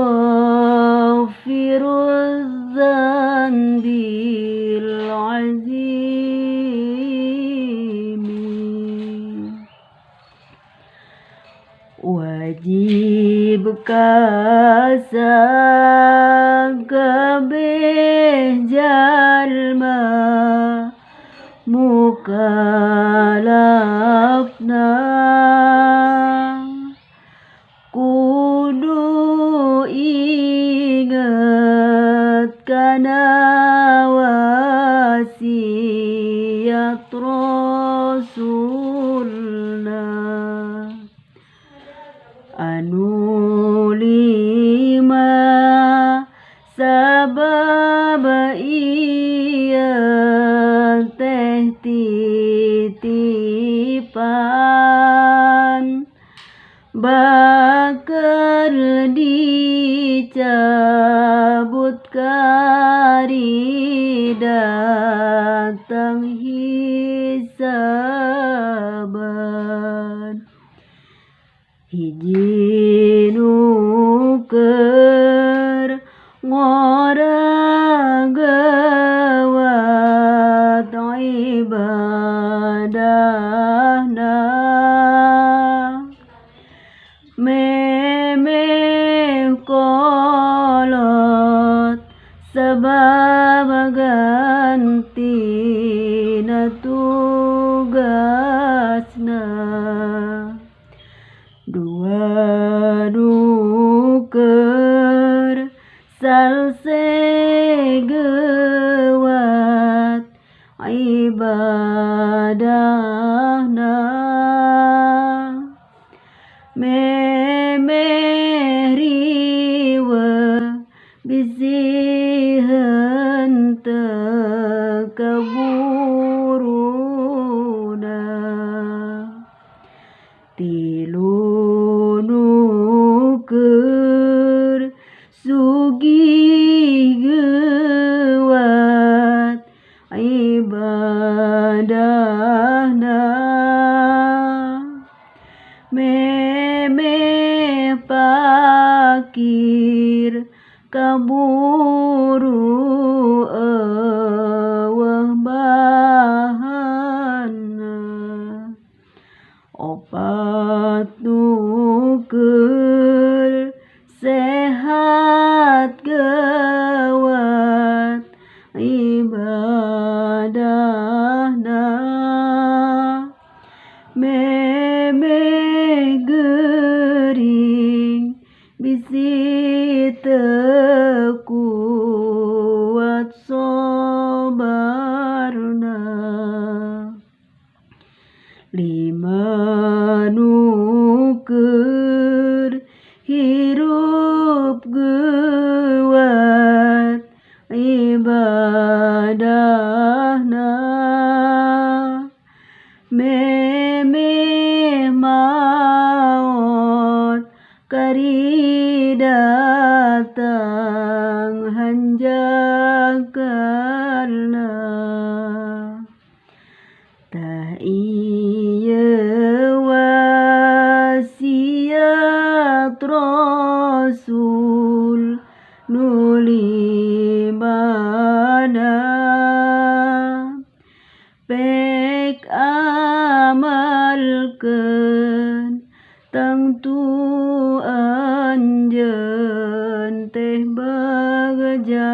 غافر الذنب العظيم wajib kasabeh jalma mukalafna kudu ingat kana wasiat Rasulna anu lima sabab iya teh titipan bakal dicabut kari datang hisaban hiji nuker ngora gawat ibadahna memeh kolot sebab gantina tugasna dua nuker salse gewat ibadahna memeh riwe bisi henteu keburuna tilu nuker sugih gewat ibadahna memeh pakir kaburu eueuh bahana opat nuker sehat gewat ibadahna memeh gering bisi teu kuat sobarna lima nuker hirup gewat ibadahna memeh maot kari datang hanjakarna tah ieu wasiat Rasul nulimana pek amalkeun tangtu anjeun teh bagja